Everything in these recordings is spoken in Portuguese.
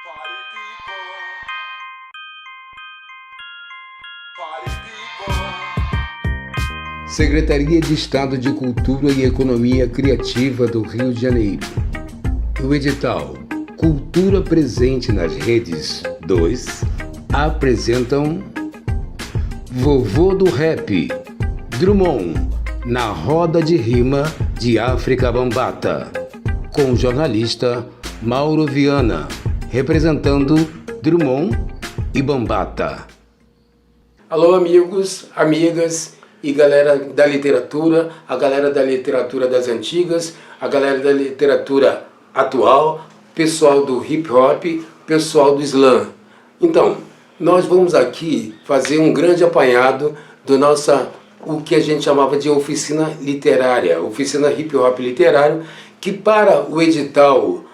Party people. Party people. Secretaria de Estado de Cultura e Economia Criativa do Rio de Janeiro. O edital Cultura Presente nas Redes 2 apresentam Vovô do Rap, Drummond, na roda de rima de África Bambata, com o jornalista Mauro Viana, representando Drummond e Bambata. Alô, amigos, amigas e galera da literatura, a galera da literatura das antigas, a galera da literatura atual, pessoal do hip hop, pessoal do slam. Então, nós vamos aqui fazer um grande apanhado do o que a gente chamava de oficina literária, oficina hip hop literário, que para o edital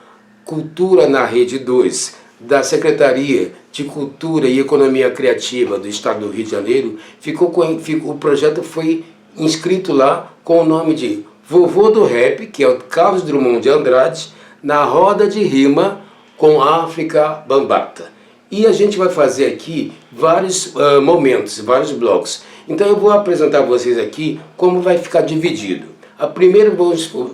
Cultura na Rede 2 da Secretaria de Cultura e Economia Criativa do Estado do Rio de Janeiro, o projeto foi inscrito lá com o nome de Vovô do Rap, que é o Carlos Drummond de Andrade, na roda de rima com África Bambata. E a gente vai fazer aqui vários momentos, vários blocos. Então eu vou apresentar a vocês aqui como vai ficar dividido.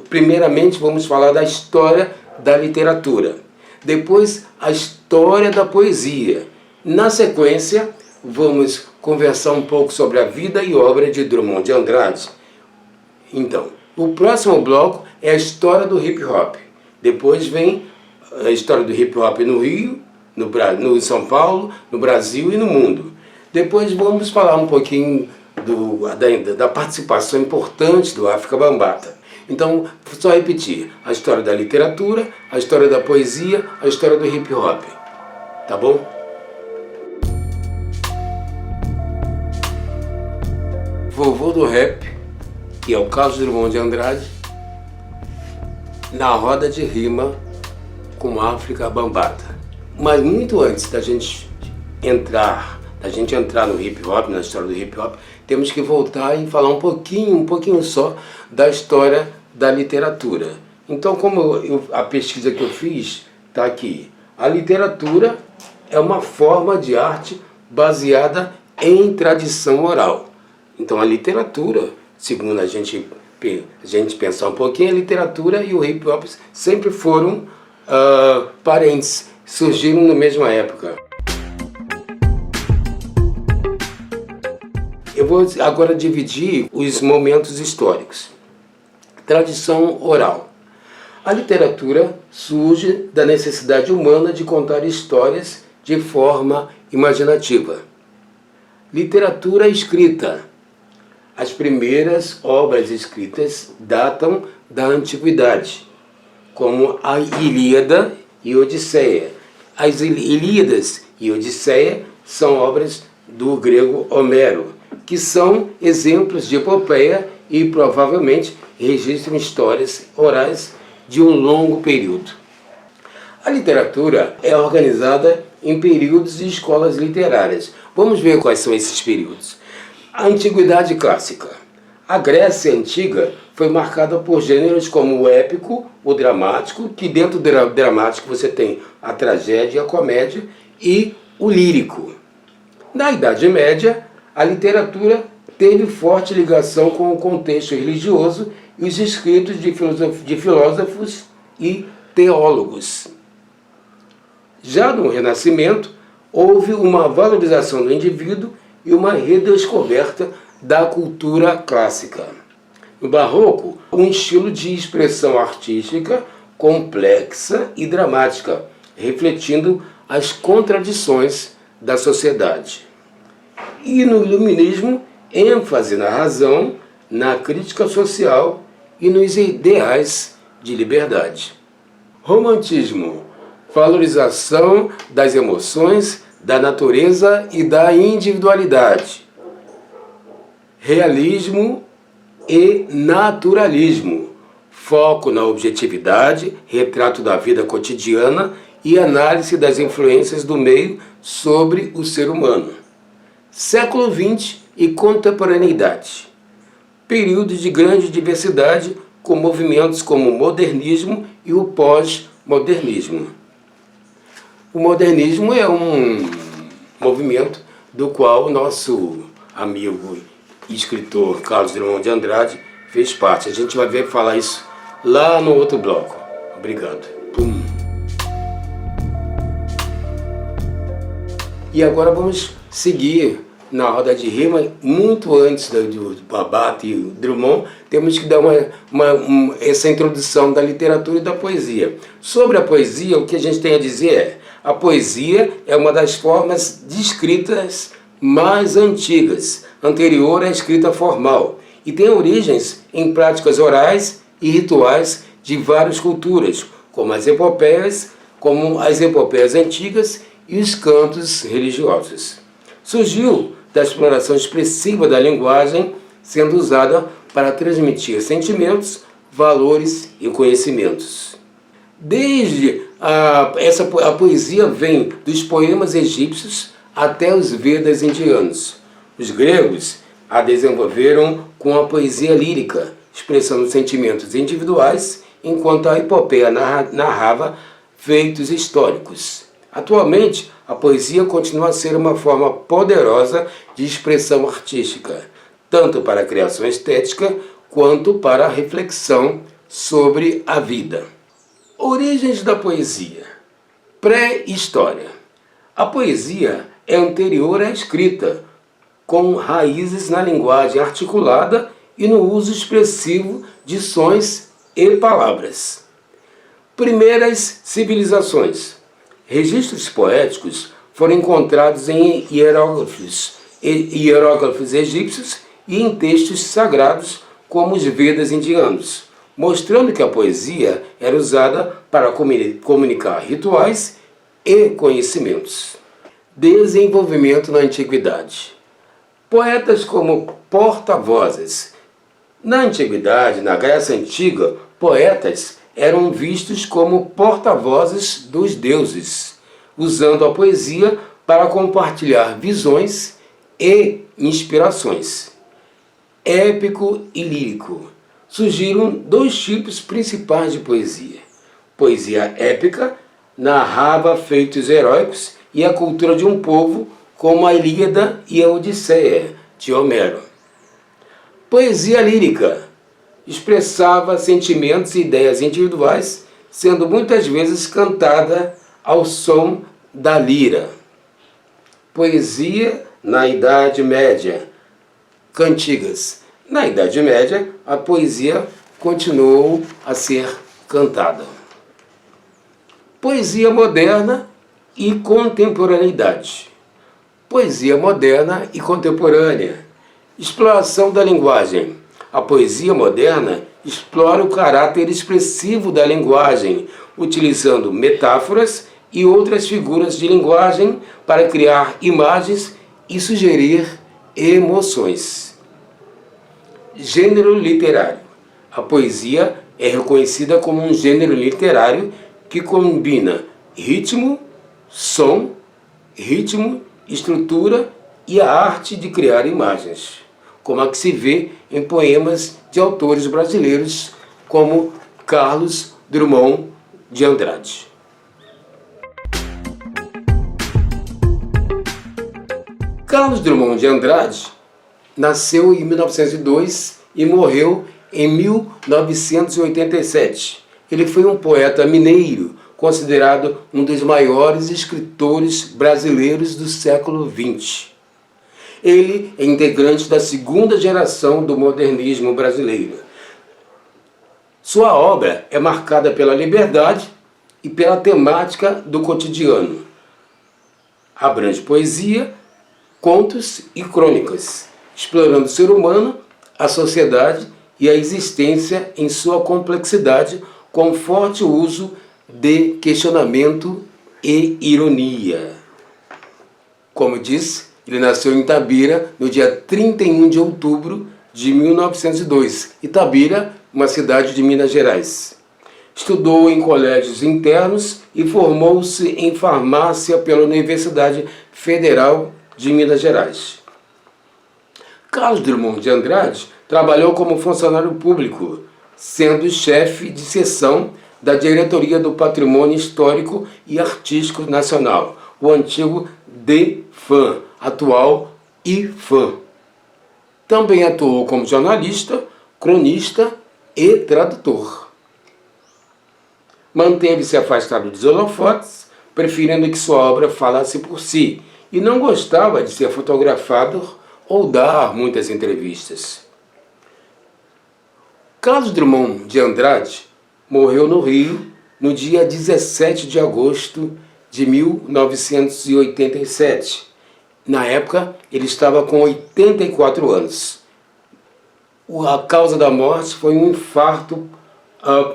Primeiramente vamos falar da história da literatura. Depois a história da poesia. Na sequência vamos conversar um pouco sobre a vida e obra de Drummond de Andrade. Então, o próximo bloco é a história do hip hop. Depois vem a história do hip hop no Rio, no São Paulo, no Brasil e no mundo. Depois vamos falar um pouquinho da participação importante do África Bambata. Então, só repetir, a história da literatura, a história da poesia, a história do hip hop. Tá bom? Vovô do Rap, que é o Carlos Drummond de Andrade, na roda de rima com África Bambata. Mas muito antes da gente entrar no hip hop, na história do hip hop, temos que voltar e falar um pouquinho só da história da literatura. Então, a pesquisa que eu fiz está aqui. A literatura é uma forma de arte baseada em tradição oral. Então, a literatura, segundo a gente pensar um pouquinho, a literatura e o hip hop sempre foram parentes, surgiram na mesma época. Eu vou agora dividir os momentos históricos. Tradição oral. A literatura surge da necessidade humana de contar histórias de forma imaginativa. Literatura escrita. As primeiras obras escritas datam da antiguidade, como a Ilíada e Odisseia. As Ilíadas e Odisseia são obras do grego Homero, que são exemplos de epopeia e provavelmente registram histórias orais de um longo período. A literatura é organizada em períodos e escolas literárias. Vamos ver quais são esses períodos. A Antiguidade Clássica. A Grécia Antiga foi marcada por gêneros como o épico, o dramático, que dentro do dramático você tem a tragédia, a comédia e o lírico. Na Idade Média, a literatura teve forte ligação com o contexto religioso e os escritos de filósofos e teólogos. Já no Renascimento, houve uma valorização do indivíduo e uma redescoberta da cultura clássica. No Barroco, um estilo de expressão artística complexa e dramática, refletindo as contradições da sociedade. E no Iluminismo, ênfase na razão, na crítica social e nos ideais de liberdade. Romantismo, valorização das emoções, da natureza e da individualidade. Realismo e naturalismo, foco na objetividade, retrato da vida cotidiana e análise das influências do meio sobre o ser humano. Século XX e contemporaneidade, período de grande diversidade com movimentos como o modernismo e o pós-modernismo. O modernismo é um movimento do qual o nosso amigo e escritor Carlos Drummond de Andrade fez parte. A gente vai ver falar isso lá no outro bloco. Obrigado. Pum. E agora vamos seguir na roda de rima. Muito antes do Barbato e Drummond, temos que dar essa introdução da literatura e da poesia. Sobre a poesia, o que a gente tem a dizer é: a poesia é uma das formas de escritas mais antigas, anterior à escrita formal, e tem origens em práticas orais e rituais de várias culturas, como as epopeias antigas e os cantos religiosos. Surgiu da exploração expressiva da linguagem, sendo usada para transmitir sentimentos, valores e conhecimentos. A poesia vem dos poemas egípcios até os Vedas indianos. Os gregos a desenvolveram com a poesia lírica, expressando sentimentos individuais, enquanto a epopeia narrava feitos históricos. Atualmente, a poesia continua a ser uma forma poderosa de expressão artística, tanto para a criação estética quanto para a reflexão sobre a vida. Origens da poesia. Pré-história. A poesia é anterior à escrita, com raízes na linguagem articulada e no uso expressivo de sons e palavras. Primeiras civilizações. Registros poéticos foram encontrados em hieróglifos egípcios e em textos sagrados como os Vedas indianos, mostrando que a poesia era usada para comunicar rituais e conhecimentos. Desenvolvimento na antiguidade. Poetas como porta-vozes. Na antiguidade, na Grécia Antiga, poetas eram vistos como porta-vozes dos deuses, usando a poesia para compartilhar visões e inspirações. Épico e lírico. Surgiram dois tipos principais de poesia. Poesia épica narrava feitos heróicos e a cultura de um povo, como a Ilíada e a Odisseia, de Homero. Poesia lírica expressava sentimentos e ideias individuais, sendo muitas vezes cantada ao som da lira. Poesia na Idade Média. Cantigas. Na Idade Média, a poesia continuou a ser cantada. Poesia moderna e contemporaneidade. Poesia moderna e contemporânea. Exploração da linguagem. A poesia moderna explora o caráter expressivo da linguagem, utilizando metáforas e outras figuras de linguagem para criar imagens e sugerir emoções. Gênero literário. A poesia é reconhecida como um gênero literário que combina ritmo, estrutura e a arte de criar imagens, como a que se vê em poemas de autores brasileiros como Carlos Drummond de Andrade. Carlos Drummond de Andrade nasceu em 1902 e morreu em 1987. Ele foi um poeta mineiro, considerado um dos maiores escritores brasileiros do século XX. Ele é integrante da segunda geração do modernismo brasileiro. Sua obra é marcada pela liberdade e pela temática do cotidiano. Abrange poesia, contos e crônicas, explorando o ser humano, a sociedade e a existência em sua complexidade, com forte uso de questionamento e ironia. Como disse, ele nasceu em Itabira no dia 31 de outubro de 1902. Itabira, uma cidade de Minas Gerais. Estudou em colégios internos e formou-se em farmácia pela Universidade Federal de Minas Gerais. Carlos Drummond de Andrade trabalhou como funcionário público, sendo chefe de seção da Diretoria do Patrimônio Histórico e Artístico Nacional, o antigo DEFAN, atual IFAM. Também atuou como jornalista, cronista e tradutor. Manteve-se afastado dos holofotes, preferindo que sua obra falasse por si, e não gostava de ser fotografado ou dar muitas entrevistas. Carlos Drummond de Andrade morreu no Rio no dia 17 de agosto de 1987. Na época, ele estava com 84 anos. A causa da morte foi um infarto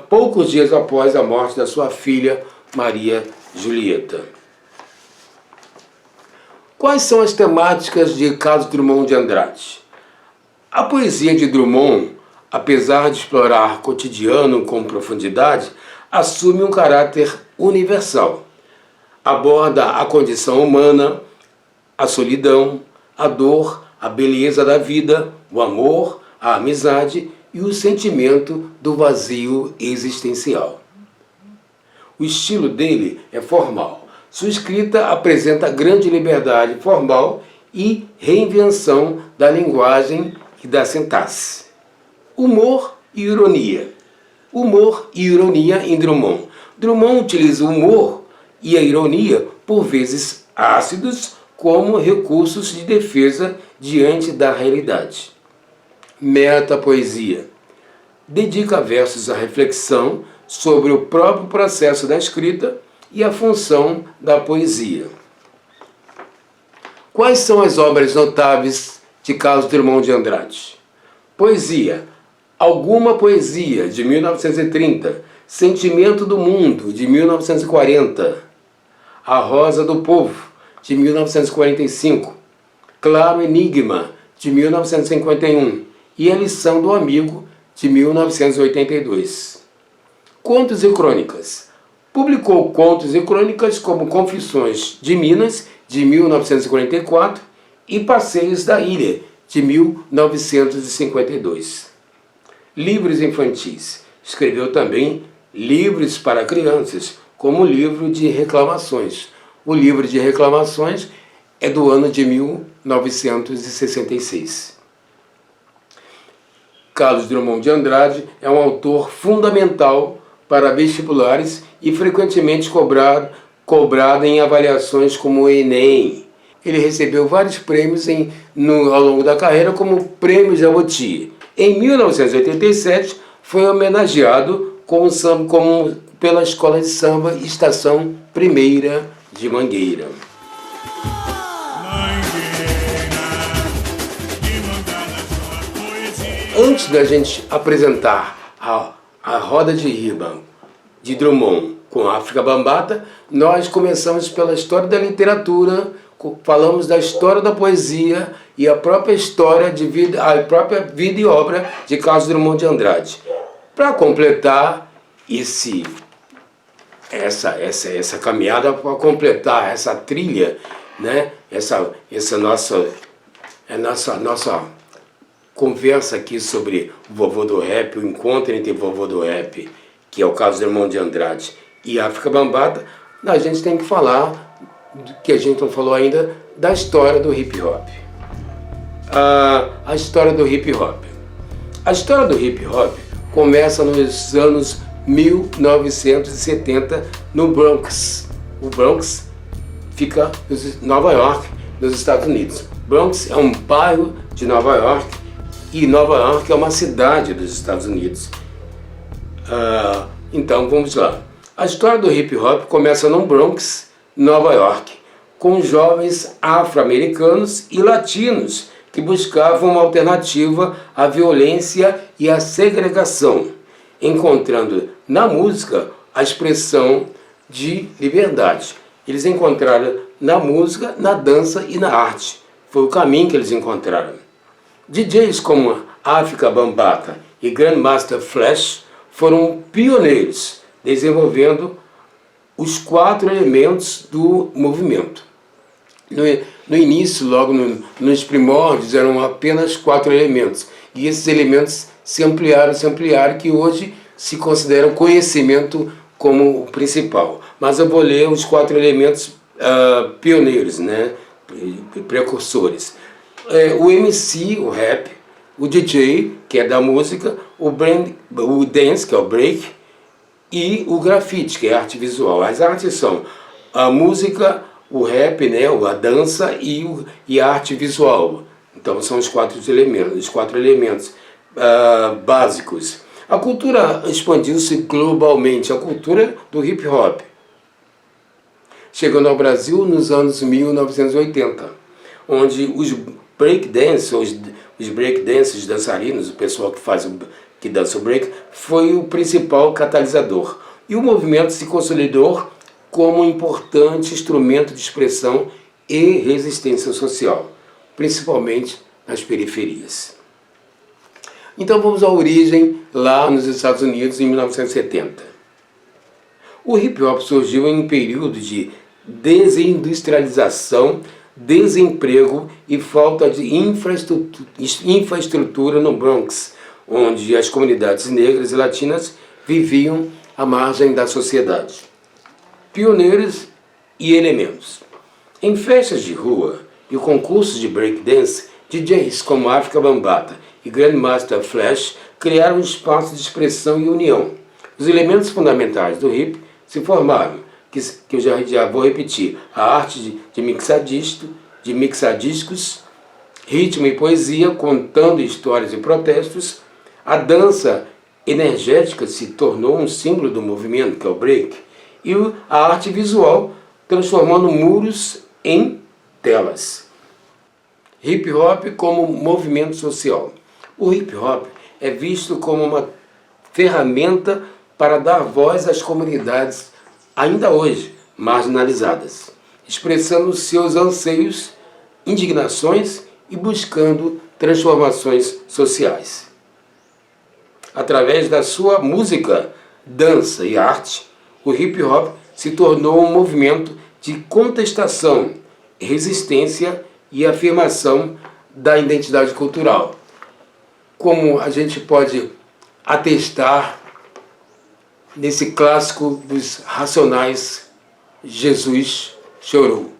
poucos dias após a morte da sua filha, Maria Julieta. Quais são as temáticas de Carlos Drummond de Andrade? A poesia de Drummond, apesar de explorar o cotidiano com profundidade, assume um caráter universal. Aborda a condição humana, a solidão, a dor, a beleza da vida, o amor, a amizade e o sentimento do vazio existencial. O estilo dele é formal. Sua escrita apresenta grande liberdade formal e reinvenção da linguagem e da sintaxe. Humor e ironia. Humor e ironia em Drummond. Drummond utiliza o humor e a ironia, por vezes ácidos, como recursos de defesa diante da realidade. Metapoesia. Dedica versos à reflexão sobre o próprio processo da escrita e a função da poesia. Quais são as obras notáveis de Carlos Drummond de Andrade? Poesia. Alguma Poesia, de 1930. Sentimento do Mundo, de 1940. A Rosa do Povo, de 1945. Claro Enigma, de 1951. E A Lição do Amigo, de 1982. Contos e Crônicas. Publicou contos e crônicas como Confissões de Minas, de 1944, e Passeios da Ilha, de 1952. Livros infantis. Escreveu também livros para crianças, como o livro de reclamações. O livro de reclamações é do ano de 1966. Carlos Drummond de Andrade é um autor fundamental para vestibulares e frequentemente cobrado em avaliações como o Enem. Ele recebeu vários prêmios ao longo da carreira, como o Prêmio Jabuti. Em 1987, foi homenageado pela Escola de Samba Estação Primeira de Mangueira. Antes da gente apresentar a roda de riba de Drummond com África Bambata, nós começamos pela história da literatura, falamos da história da poesia e a própria história de vida, a própria vida e obra de Carlos Drummond de Andrade. Para completar essa caminhada, para completar essa trilha, né? essa nossa conversa aqui sobre o vovô do rap, o encontro entre o vovô do rap, que é o Carlos Drummond de Andrade, e África Bambata, a gente tem que falar, que a gente não falou ainda, da história do hip hop. A história do hip hop. A história do hip hop começa nos anos 1970 no Bronx. O Bronx fica em Nova York, nos Estados Unidos. Bronx é um bairro de Nova York e Nova York é uma cidade dos Estados Unidos. Então vamos lá. A história do hip hop começa no Bronx, Nova York, com jovens afro-americanos e latinos que buscavam uma alternativa à violência e à segregação, encontrando na música a expressão de liberdade. Eles encontraram na música, na dança e na arte. Foi o caminho que eles encontraram. DJs como África Bambata e Grandmaster Flash foram pioneiros, desenvolvendo os 4 elementos do movimento. No início, logo nos primórdios, eram apenas 4 elementos. E esses elementos se ampliaram, que hoje se considera um conhecimento como o principal. Mas eu vou ler os 4 elementos pioneiros, né? Precursores. O MC, o rap, o DJ, que é da música, o dance, que é o break, e o grafite, que é arte visual. As artes são a música, o rap, né, a dança e a arte visual. Então são os 4 elementos básicos. A cultura expandiu-se globalmente, a cultura do hip hop, chegando ao Brasil nos anos 1980, onde os breakdancers, os dançarinos, o pessoal que dança o break, foi o principal catalisador. E o movimento se consolidou como um importante instrumento de expressão e resistência social, principalmente nas periferias. Então vamos à origem lá nos Estados Unidos em 1970. O hip hop surgiu em um período de desindustrialização, desemprego e falta de infraestrutura no Bronx, onde as comunidades negras e latinas viviam à margem da sociedade. Pioneiros e elementos. Em festas de rua e concursos de breakdance, DJs como Afrika Bambaataa e Grandmaster Flash criaram um espaço de expressão e união. Os elementos fundamentais do hip se formaram, que eu já vou repetir: a arte de mixar discos, ritmo e poesia contando histórias e protestos. A dança energética se tornou um símbolo do movimento, que é o break, e a arte visual transformando muros em telas. Hip hop como movimento social. O hip hop é visto como uma ferramenta para dar voz às comunidades ainda hoje marginalizadas, expressando seus anseios, indignações e buscando transformações sociais. Através da sua música, dança e arte, o hip hop se tornou um movimento de contestação, resistência e afirmação da identidade cultural. Como a gente pode atestar nesse clássico dos Racionais, Jesus Chorou.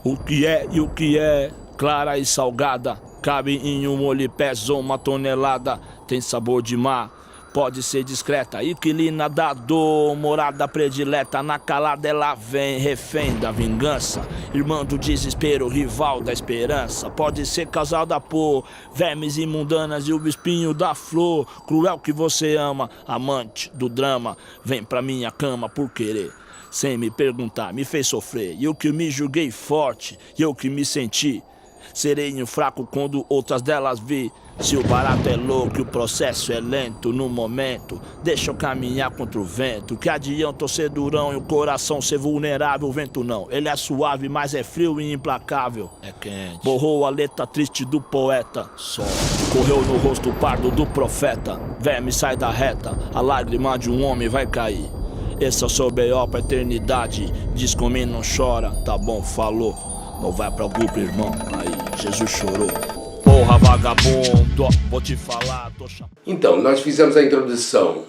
O que é e o que é, clara e salgada, cabe em um molho e pesa 1 tonelada, tem sabor de mar, pode ser discreta, inquilina da dor, morada predileta, na calada ela vem, refém da vingança, irmã do desespero, rival da esperança, pode ser causada por vermes imundanas e o espinho da flor, cruel que você ama, amante do drama, vem pra minha cama por querer. Sem me perguntar, me fez sofrer. E eu que me julguei forte, e eu que me senti sereno fraco quando outras delas vi. Se o barato é louco e o processo é lento no momento, deixa eu caminhar contra o vento. Que adianta eu ser durão e o coração ser vulnerável? O vento não, ele é suave, mas é frio e implacável. É quente. Borrou a letra triste do poeta, sol. Correu no rosto pardo do profeta. Verme sai da reta, a lágrima de um homem vai cair. Esse é o seu B.O. pra eternidade. Diz comigo, não chora, tá bom, falou. Não vai pra grupo, irmão, aí, Jesus chorou. Porra, vagabundo, vou te falar, tô chamando. Então, nós fizemos a introdução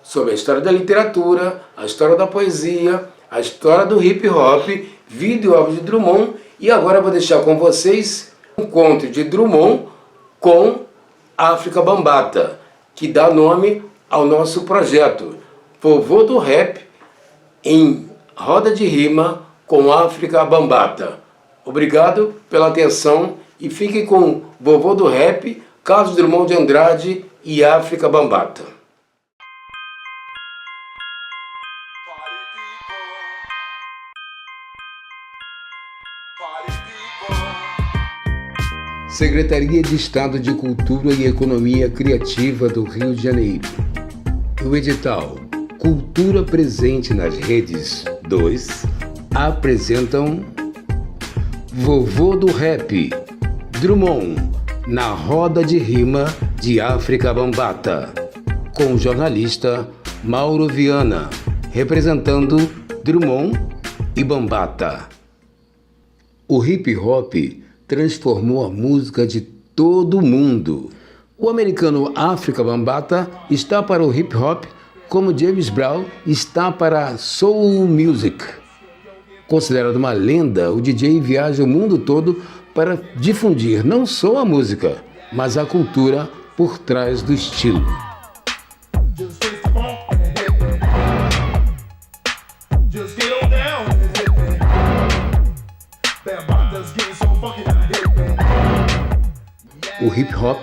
sobre a história da literatura, a história da poesia, a história do hip hop, vídeo áudio de Drummond, e agora eu vou deixar com vocês um encontro de Drummond com Afrika Bambaataa, que dá nome ao nosso projeto. Vovô do Rap em roda de rima com Afrika Bambaataa. Obrigado pela atenção e fiquem com Vovô do Rap, Carlos Drummond de Andrade e Afrika Bambaataa. Party people. Secretaria de Estado de Cultura e Economia Criativa do Rio de Janeiro. O edital Cultura Presente nas Redes 2 apresentam Vovô do Rap, Drummond, na roda de rima de Afrika Bambaataa, com o jornalista Mauro Viana, representando Drummond e Bambaataa. O hip hop transformou a música de todo mundo. O americano Afrika Bambaataa está para o hip hop, como James Brown está para a soul music. Considerado uma lenda, o DJ viaja o mundo todo para difundir não só a música, mas a cultura por trás do estilo. Just face the funk and hit me. Just get on down and hit me. That Bambaataa's getting so funky now, hit me. O hip hop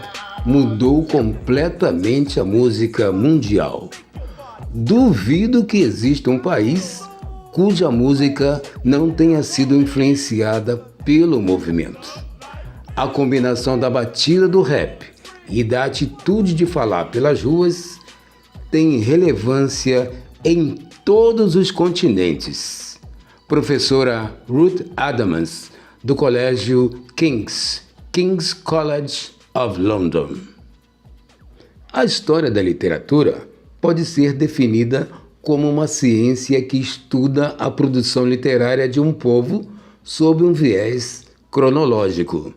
mudou completamente a música mundial. Duvido que exista um país cuja música não tenha sido influenciada pelo movimento. A combinação da batida do rap e da atitude de falar pelas ruas tem relevância em todos os continentes. Professora Ruth Adams, do Colégio King's College of London. A história da literatura pode ser definida como uma ciência que estuda a produção literária de um povo sob um viés cronológico.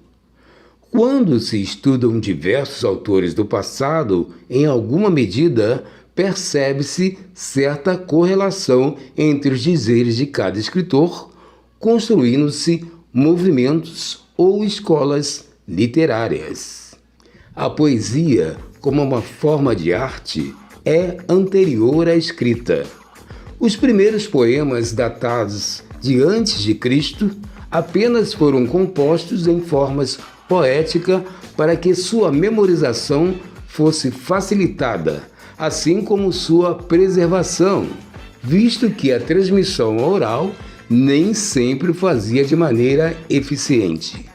Quando se estudam diversos autores do passado, em alguma medida, percebe-se certa correlação entre os dizeres de cada escritor, construindo-se movimentos ou escolas literárias. A poesia, como uma forma de arte, é anterior à escrita. Os primeiros poemas datados de antes de Cristo apenas foram compostos em formas poéticas para que sua memorização fosse facilitada, assim como sua preservação, visto que a transmissão oral nem sempre fazia de maneira eficiente.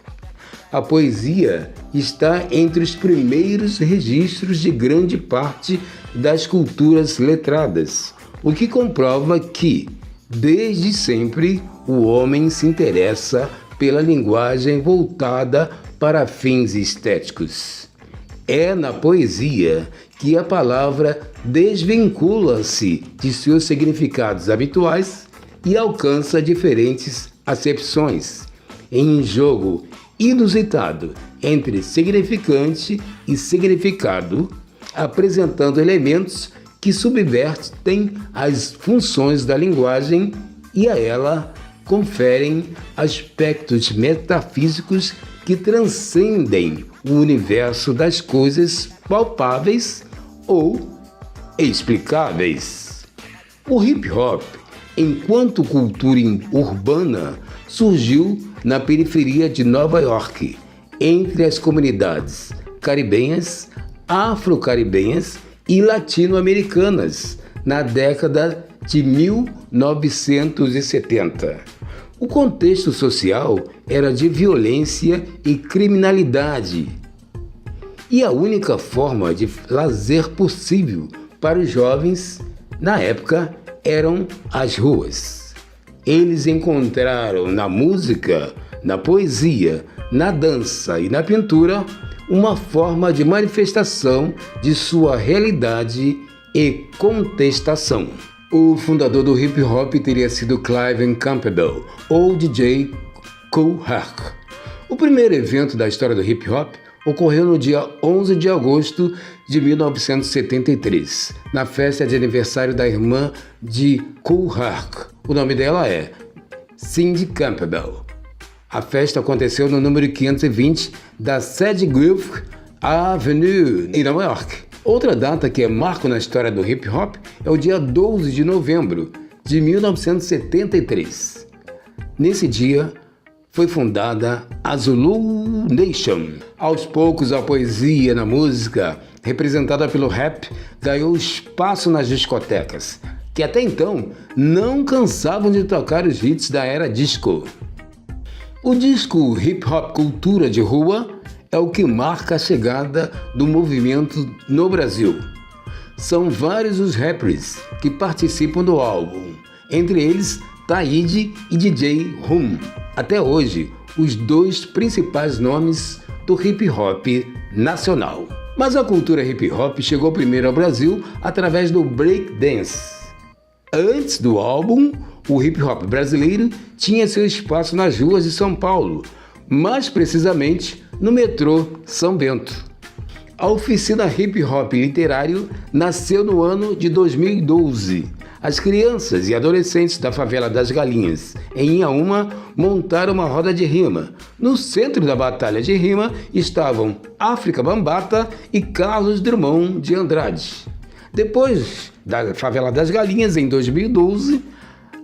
A poesia está entre os primeiros registros de grande parte das culturas letradas, o que comprova que, desde sempre, o homem se interessa pela linguagem voltada para fins estéticos. É na poesia que a palavra desvincula-se de seus significados habituais e alcança diferentes acepções, em jogo inusitado entre significante e significado, apresentando elementos que subvertem as funções da linguagem e a ela conferem aspectos metafísicos que transcendem o universo das coisas palpáveis ou explicáveis. O hip hop, enquanto cultura urbana, surgiu na periferia de Nova York, entre as comunidades caribenhas, afro-caribenhas e latino-americanas, na década de 1970. O contexto social era de violência e criminalidade, e a única forma de lazer possível para os jovens, na época, eram as ruas. Eles encontraram na música, na poesia, na dança e na pintura uma forma de manifestação de sua realidade e contestação. O fundador do hip hop teria sido Clive Campbell, ou DJ Kool Herc. O primeiro evento da história do hip hop ocorreu no dia 11 de agosto de 1973, na festa de aniversário da irmã de Kool Herc. O nome dela é Cindy Campbell. A festa aconteceu no número 520 da Sedgwick Avenue, em Nova York. Outra data que é marco na história do hip hop é o dia 12 de novembro de 1973. Nesse dia, foi fundada a Zulu Nation. Aos poucos, a poesia na música, representada pelo rap, ganhou espaço nas discotecas, que até então não cansavam de tocar os hits da era disco. O disco Hip Hop Cultura de Rua é o que marca a chegada do movimento no Brasil. São vários os rappers que participam do álbum, entre eles Taíde e DJ Rum. Até hoje, os dois principais nomes do hip hop nacional. Mas a cultura hip hop chegou primeiro ao Brasil através do breakdance. Antes do álbum, o hip hop brasileiro tinha seu espaço nas ruas de São Paulo, mais precisamente no metrô São Bento. A oficina Hip Hop Literário nasceu no ano de 2012. As crianças e adolescentes da favela das Galinhas, em Inhaúma, montaram uma roda de rima. No centro da batalha de rima estavam África Bambaataa e Carlos Drummond de Andrade. Depois da favela das Galinhas, em 2012,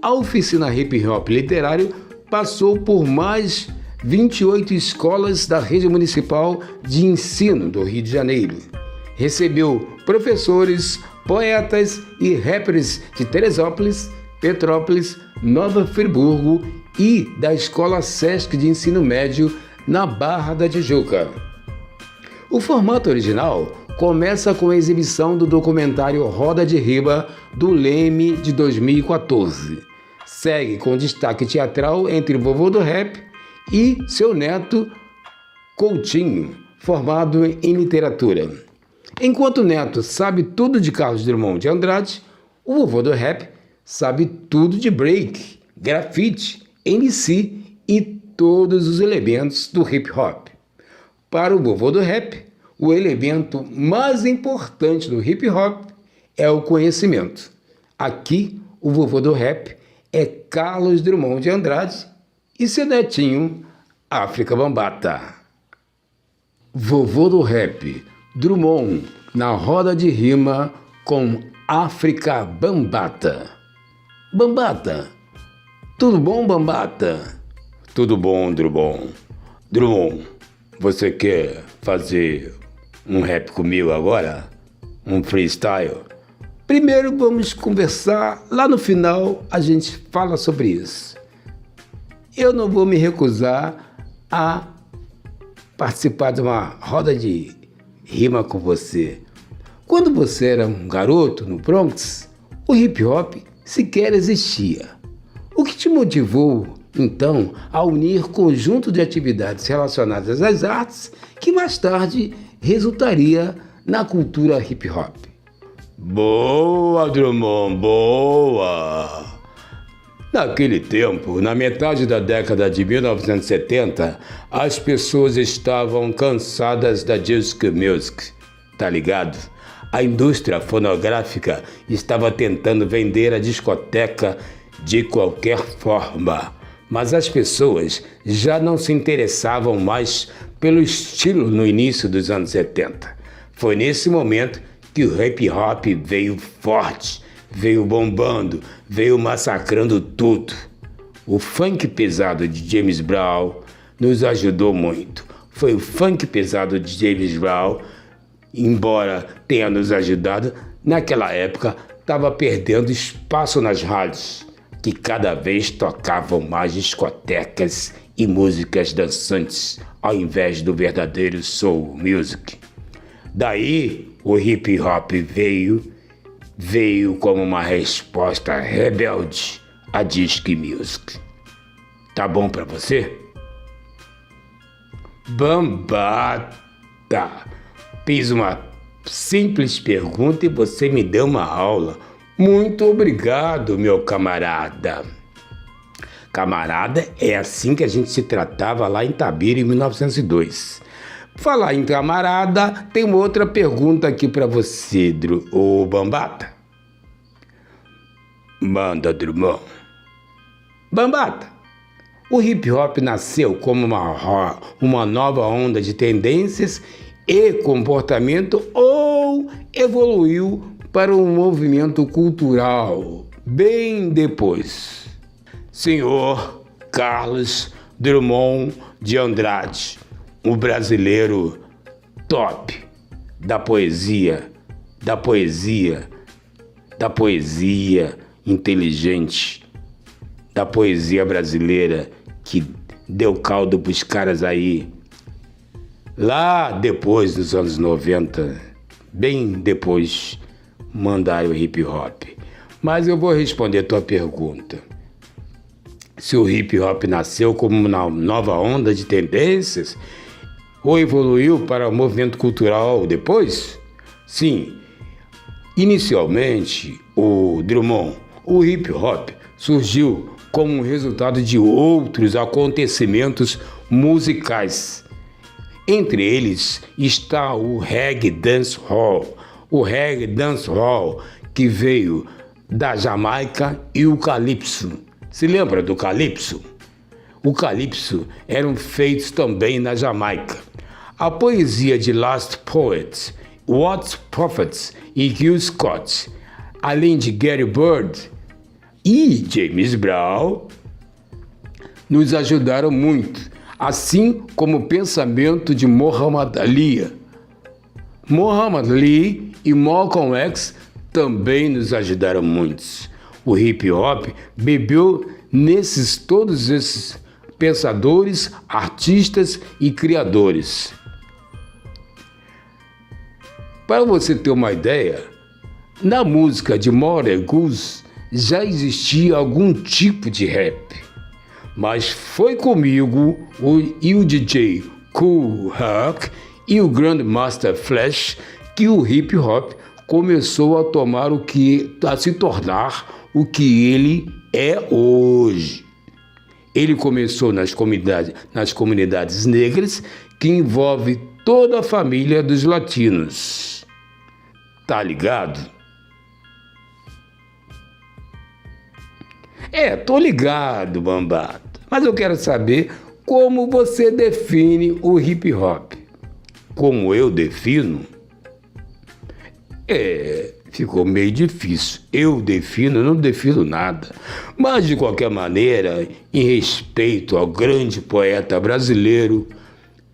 a oficina Hip Hop Literário passou por mais 28 escolas da rede municipal de ensino do Rio de Janeiro. Recebeu professores, poetas e rappers de Teresópolis, Petrópolis, Nova Friburgo e da Escola Sesc de Ensino Médio na Barra da Tijuca. O formato original começa com a exibição do documentário Roda de Rima do Leme de 2014. Segue com destaque teatral entre o vovô do rap e seu neto Coutinho, formado em literatura. Enquanto o neto sabe tudo de Carlos Drummond de Andrade, o vovô do rap sabe tudo de break, grafite, MC e todos os elementos do hip hop. Para o vovô do rap, o elemento mais importante do hip hop é o conhecimento. Aqui, o vovô do rap é Carlos Drummond de Andrade e seu netinho, África Bambaataa. Vovô do rap, Drummond, na roda de rima com África Bambaataa. Bambaataa, tudo bom, Bambaataa? Tudo bom, Drummond. Drummond, você quer fazer um rap comigo agora? Um freestyle? Primeiro vamos conversar, lá no final a gente fala sobre isso. Eu não vou me recusar a participar de uma roda de rima com você. Quando você era um garoto no Bronx, o hip hop sequer existia. O que te motivou, então, a unir conjunto de atividades relacionadas às artes que mais tarde resultaria na cultura hip hop? Boa, Drummond, boa! Naquele tempo, na metade da década de 1970, as pessoas estavam cansadas da disco music, tá ligado? A indústria fonográfica estava tentando vender a discoteca de qualquer forma, mas as pessoas já não se interessavam mais pelo estilo no início dos anos 70. Foi nesse momento que o hip hop veio forte, veio bombando, veio massacrando tudo. O funk pesado de James Brown nos ajudou muito. Foi o funk pesado de James Brown, embora tenha nos ajudado, naquela época estava perdendo espaço nas rádios, que cada vez tocavam mais discotecas e músicas dançantes, ao invés do verdadeiro soul music. Daí o hip hop veio como uma resposta rebelde à disco music. Tá bom pra você? Bambaataa, fiz uma simples pergunta e você me deu uma aula. Muito obrigado, meu camarada. Camarada é assim que a gente se tratava lá em Itabira em 1902. Falar em camarada, tem uma outra pergunta aqui para você, ô Bambaataa. Manda, Drummond. Bambaataa, o hip hop nasceu como uma nova onda de tendências e comportamento ou evoluiu para um movimento cultural bem depois? Senhor Carlos Drummond de Andrade, um brasileiro top da poesia inteligente, da poesia brasileira que deu caldo pros caras aí. Lá depois dos anos 90, bem depois, mandaram o hip hop. Mas eu vou responder tua pergunta. Se o hip hop nasceu como uma nova onda de tendências ou evoluiu para um movimento cultural depois? Sim. Inicialmente, o Drummond, o hip hop surgiu como um resultado de outros acontecimentos musicais. Entre eles está o reggae dancehall. O reggae dancehall que veio da Jamaica e o calypso. Se lembra do calypso? O calypso eram feitos também na Jamaica. A poesia de Last Poets, Watts Prophets e Gil Scott, além de Gary Bird e James Brown, nos ajudaram muito, assim como o pensamento de Muhammad Ali. Muhammad Ali e Malcolm X também nos ajudaram muito. O hip hop bebeu todos esses pensadores, artistas e criadores. Para você ter uma ideia, na música de Mother Goose já existia algum tipo de rap, mas foi comigo e o DJ Kool Herc e o Grandmaster Flash que o hip hop começou a se tornar o que ele é hoje. Ele começou nas comunidades negras, que envolve toda a família dos latinos. Tá ligado? Tô ligado, Bambata. Mas eu quero saber como você define o hip hop. Como eu defino? Ficou meio difícil. Eu não defino nada. Mas, de qualquer maneira, em respeito ao grande poeta brasileiro,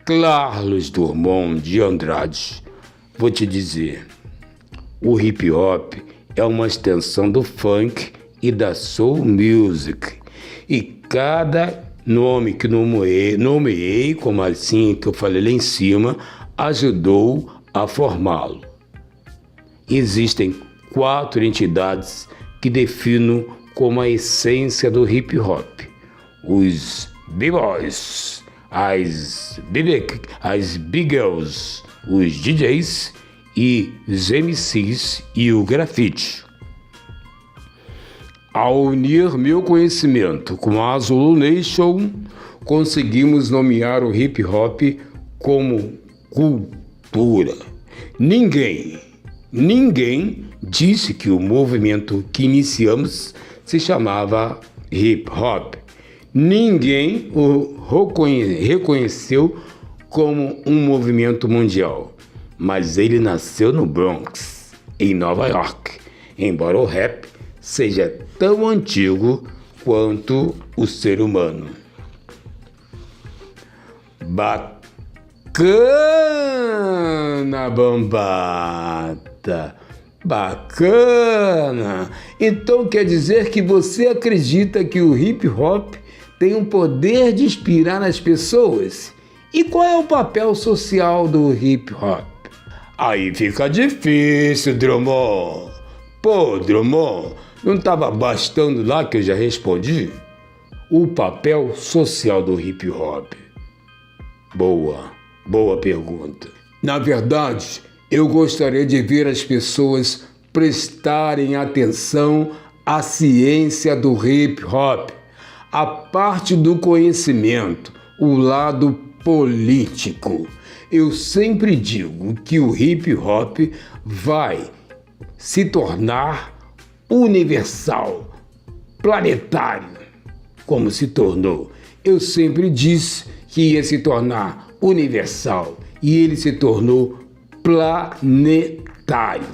Carlos Drummond de Andrade, vou te dizer, o hip hop é uma extensão do funk e da soul music. E cada nome que nomeei, como assim que eu falei lá em cima, ajudou a formá-lo. Existem 4 entidades que definem como a essência do hip hop: os B-boys, as big girls, os DJs e os MCs e o grafite. Ao unir meu conhecimento com a Zulu Nation, conseguimos nomear o hip hop como cultura. Ninguém disse que o movimento que iniciamos se chamava hip hop. Ninguém o reconheceu como um movimento mundial. Mas ele nasceu no Bronx, em Nova York, embora o rap seja tão antigo quanto o ser humano. Bacana, Bambata! Bacana! Então quer dizer que você acredita que o hip hop tem um poder de inspirar nas pessoas? E qual é o papel social do hip hop? Aí fica difícil, Drummond. Pô, Drummond, não estava bastando lá que eu já respondi? O papel social do hip hop. Boa pergunta. Na verdade, eu gostaria de ver as pessoas prestarem atenção à ciência do hip hop, a parte do conhecimento, o lado político. Eu sempre digo que o hip hop vai se tornar universal, planetário, como se tornou. Eu sempre disse que ia se tornar universal e ele se tornou planetário.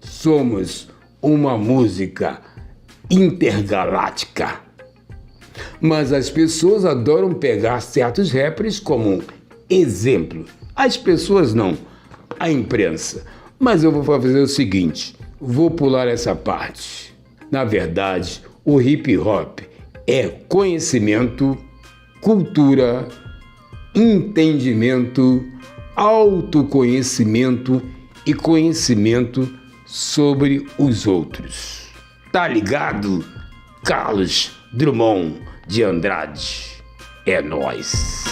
Somos uma música intergaláctica. Mas as pessoas adoram pegar certos rappers como exemplo. As pessoas não, a imprensa. Mas eu vou fazer o seguinte, vou pular essa parte. Na verdade, o hip hop é conhecimento, cultura, entendimento, autoconhecimento e conhecimento sobre os outros. Tá ligado? Carlos Drummond de Andrade. É nóis.